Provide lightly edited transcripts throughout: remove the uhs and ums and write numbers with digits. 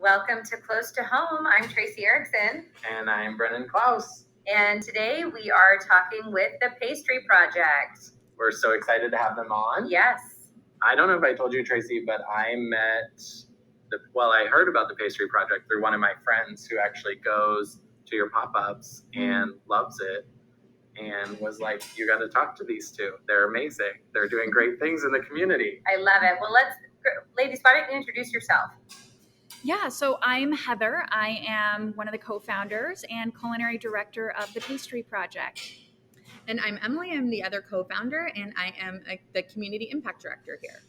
Welcome to Close to Home. I'm Tracy Erickson. And I'm Brennen Klaus. And today we are talking with the Pastry Project. We're so excited to have them on. Yes. I don't know if I told you, Tracy, but I heard about the Pastry Project through one of my friends who actually goes to your pop-ups and loves it and was like, you got to talk to these two. They're amazing. They're doing great things in the community. I love it. Well, ladies, why don't you introduce yourself? Yeah, so I'm Heather. I am one of the co-founders and culinary director of the Pastry Project. And I'm Emily. I'm the other co-founder, and I am the community impact director here.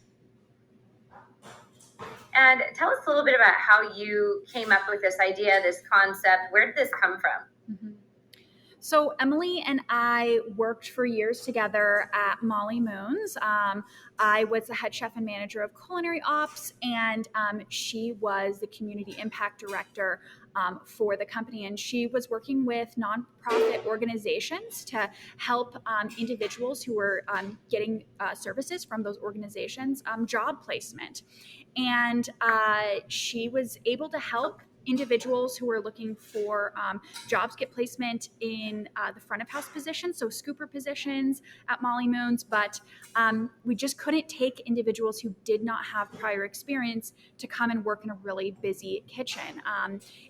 And tell us a little bit about how you came up with this idea, this concept. Where did this come from? Mm-hmm. So Emily and I worked for years together at Molly Moon's. I was the head chef and manager of culinary ops, and she was the community impact director for the company. And she was working with nonprofit organizations to help individuals who were getting services from those organizations job placement. And she was able to help individuals who are looking for jobs get placement in the front of house positions, so scooper positions at Molly Moon's, but we just couldn't take individuals who did not have prior experience to come and work in a really busy kitchen.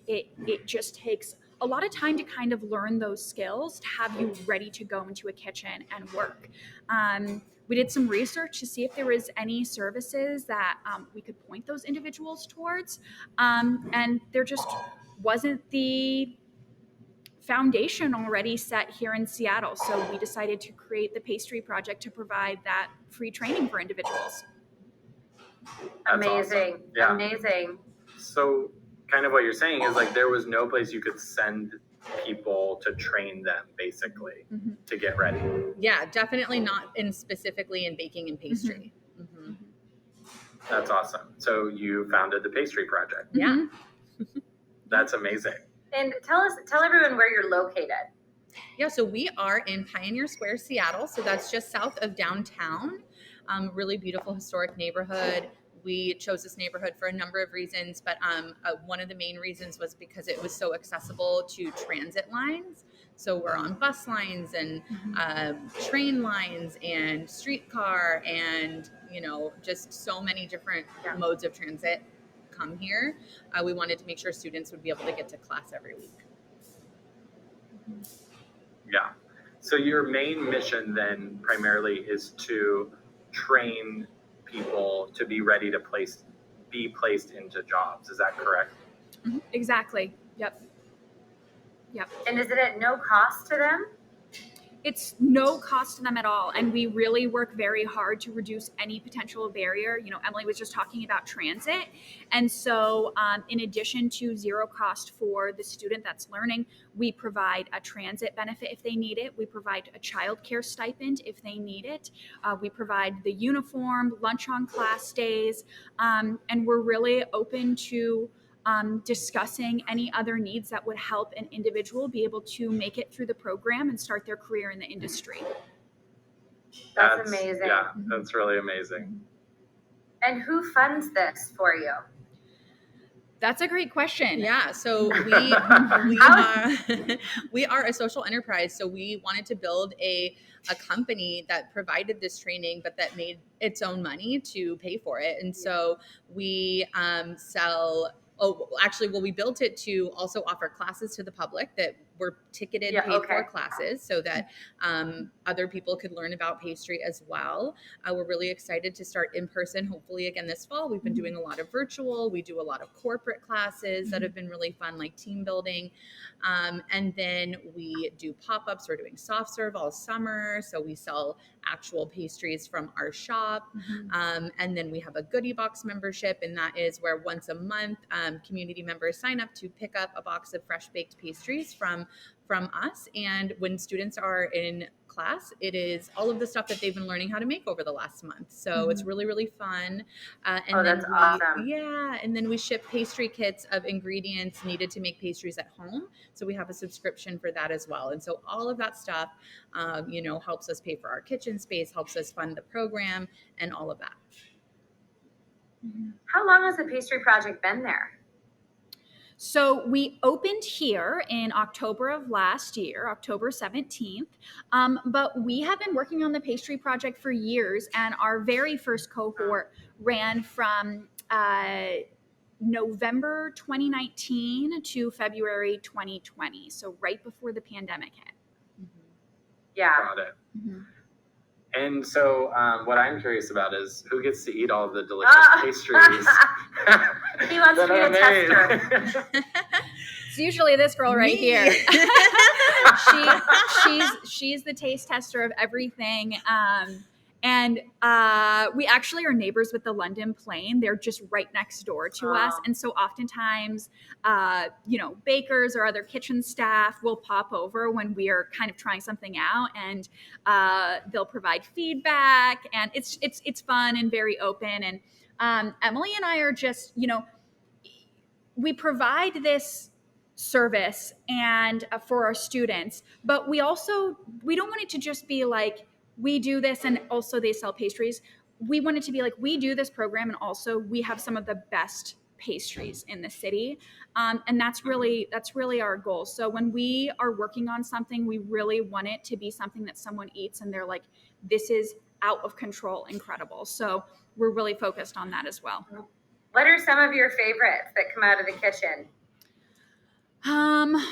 It just takes a lot of time to kind of learn those skills to have you ready to go into a kitchen and work. We did some research to see if there was any services that we could point those individuals towards. And there just wasn't the foundation already set here in Seattle. So we decided to create the Pastry Project to provide that free training for individuals. That's amazing. Awesome. Yeah. Amazing. So kind of what you're saying is like there was no place you could send people to train them basically to get ready. Yeah, definitely not specifically in baking and pastry. Mm-hmm. That's awesome. So you founded the Pastry Project. Yeah. That's amazing. And tell everyone where you're located. Yeah, so we are in Pioneer Square, Seattle. So that's just south of downtown. Really beautiful historic neighborhood. We chose this neighborhood for a number of reasons, but one of the main reasons was because it was so accessible to transit lines. So we're on bus lines and train lines and streetcar and, just so many different modes of transit come here. We wanted to make sure students would be able to get to class every week. Yeah. So your main mission then primarily is to train people to be ready to be placed into jobs. Is that correct? Mm-hmm. Exactly. Yep. And is it at no cost to them? It's no cost to them at all. And we really work very hard to reduce any potential barrier. Emily was just talking about transit. And so in addition to zero cost for the student that's learning, we provide a transit benefit if they need it. We provide a childcare stipend if they need it. We provide the uniform, lunch on class days. And we're really open to discussing any other needs that would help an individual be able to make it through the program and start their career in the industry. That's amazing. Yeah, that's really amazing. And who funds this for you? That's a great question. Yeah, so we are a social enterprise. So we wanted to build a company that provided this training, but that made its own money to pay for it. And so we we built it to also offer classes to the public that were ticketed, paid for classes so that other people could learn about pastry as well. We're really excited to start in person, hopefully again this fall. We've been doing a lot of virtual. We do a lot of corporate classes that have been really fun, like team building. And then we do pop-ups. We're doing soft serve all summer. So we sell actual pastries from our shop. And then we have a goodie box membership, and that is where once a month community members sign up to pick up a box of fresh baked pastries from us. And when students are in class, it is all of the stuff that they've been learning how to make over the last month. So it's really, really fun. That's awesome. Yeah. And then we ship pastry kits of ingredients needed to make pastries at home. So we have a subscription for that as well. And so all of that stuff, helps us pay for our kitchen space, helps us fund the program and all of that. How long has the Pastry Project been there? So we opened here in October of last year, October 17th. But we have been working on the Pastry Project for years, and our very first cohort ran from November 2019 to February 2020. So right before the pandemic hit. Yeah. Got it. Mm-hmm. And so what I'm curious about is who gets to eat all of the delicious pastries? He wants to be a tester. It's usually this girl right Me. here. she's the taste tester of everything. And we actually are neighbors with the London Plane. They're just right next door to us. And so oftentimes, bakers or other kitchen staff will pop over when we are kind of trying something out, and they'll provide feedback, and it's fun and very open. And Emily and I are just, we provide this service and for our students, but we don't want it to just be like, we do this and also they sell pastries. We want it to be like, we do this program and also we have some of the best pastries in the city. And that's really our goal. So when we are working on something, we really want it to be something that someone eats and they're like, this is out of control, incredible. So we're really focused on that as well. What are some of your favorites that come out of the kitchen?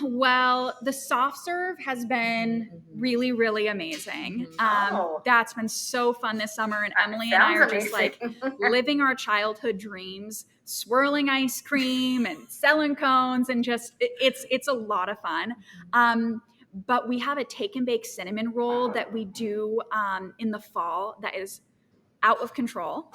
Well, the soft serve has been really, really amazing. That's been so fun this summer, and Emily and I are just like living our childhood dreams, swirling ice cream and selling cones, and just it's a lot of fun. But we have a take and bake cinnamon roll that we do in the fall that is out of control.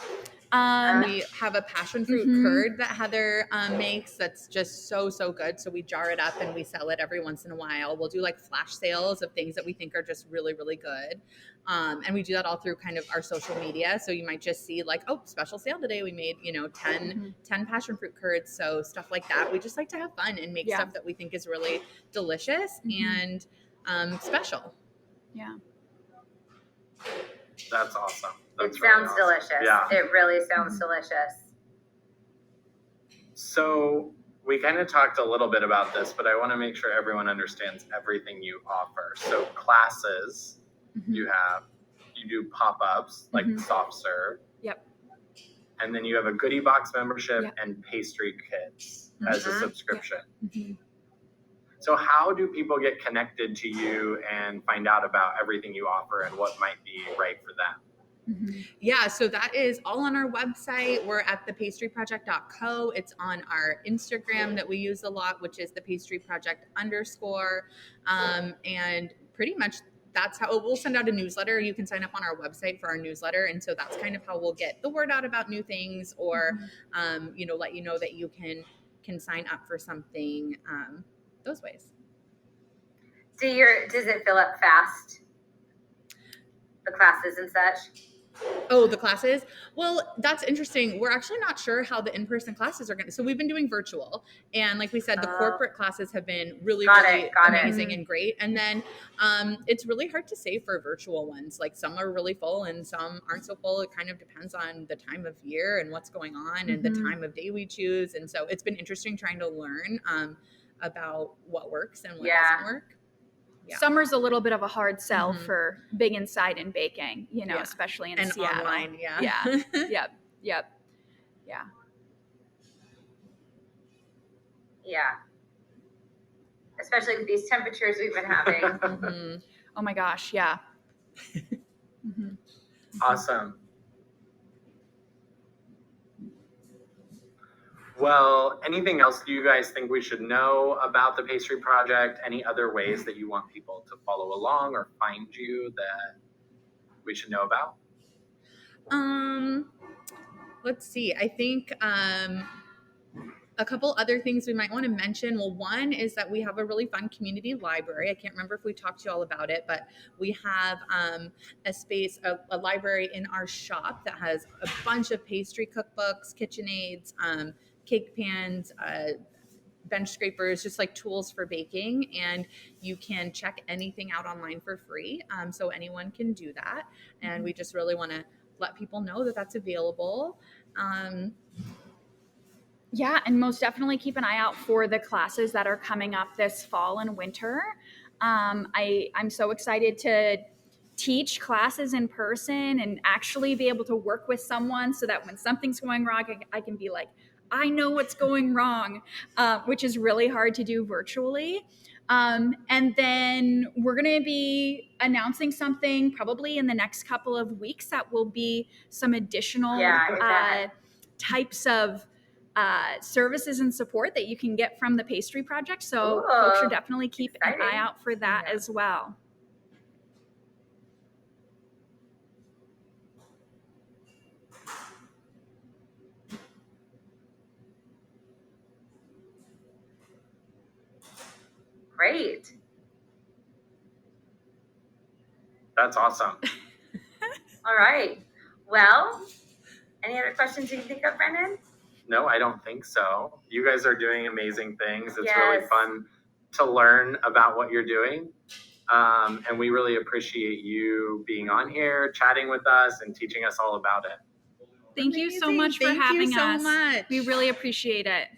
We have a passion fruit curd that Heather makes that's just so good. So we jar it up and we sell it every once in a while. We'll do like flash sales of things that we think are just really, really good. And we do that all through kind of our social media. So you might just see like, oh, special sale today. We made, 10 passion fruit curds. So stuff like that. We just like to have fun and make stuff that we think is really delicious and special. Yeah. That's awesome. It sounds delicious. Yeah. It really sounds delicious. So we kind of talked a little bit about this, but I want to make sure everyone understands everything you offer. So classes you do pop-ups like soft serve. Yep. And then you have a goodie box membership and pastry kits as a subscription. So how do people get connected to you and find out about everything you offer and what might be right for them? Yeah, so that is all on our website. We're at thepastryproject.co. It's on our Instagram that we use a lot, which is thepastryproject_. And pretty much that's how we'll send out a newsletter. You can sign up on our website for our newsletter. And so that's kind of how we'll get the word out about new things or, let you know that you can sign up for something those ways. Does it fill up fast? The classes and such? Oh, the classes? Well, that's interesting. We're actually not sure how the in-person classes are going to. So we've been doing virtual. And like we said, the corporate classes have been really amazing and great. And then it's really hard to say for virtual ones. Like some are really full and some aren't so full. It kind of depends on the time of year and what's going on and the time of day we choose. And so it's been interesting trying to learn about what works and what doesn't work. Yeah. Summer's a little bit of a hard sell for being inside and baking, especially in and Seattle. Online, Yep. Yeah. Especially with these temperatures we've been having. Oh my gosh, yeah. Awesome. Well, anything else you guys think we should know about the Pastry Project? Any other ways that you want people to follow along or find you that we should know about? Let's see. I think a couple other things we might want to mention. Well, one is that we have a really fun community library. I can't remember if we talked to you all about it, but we have a space, a library in our shop that has a bunch of pastry cookbooks, KitchenAids, cake pans, bench scrapers, just like tools for baking. And you can check anything out online for free. So anyone can do that. And we just really want to let people know that that's available. Yeah, and most definitely keep an eye out for the classes that are coming up this fall and winter. I'm so excited to teach classes in person and actually be able to work with someone so that when something's going wrong, I can be like, I know what's going wrong, which is really hard to do virtually. And then we're going to be announcing something probably in the next couple of weeks that will be some additional types of services and support that you can get from the Pastry Project. So folks should definitely keep an eye out for that as well. Great. That's awesome. All right. Well, any other questions you can think of, Brennen? No, I don't think so. You guys are doing amazing things. It's really fun to learn about what you're doing. And we really appreciate you being on here, chatting with us, and teaching us all about it. Thank you so much for having us. We really appreciate it.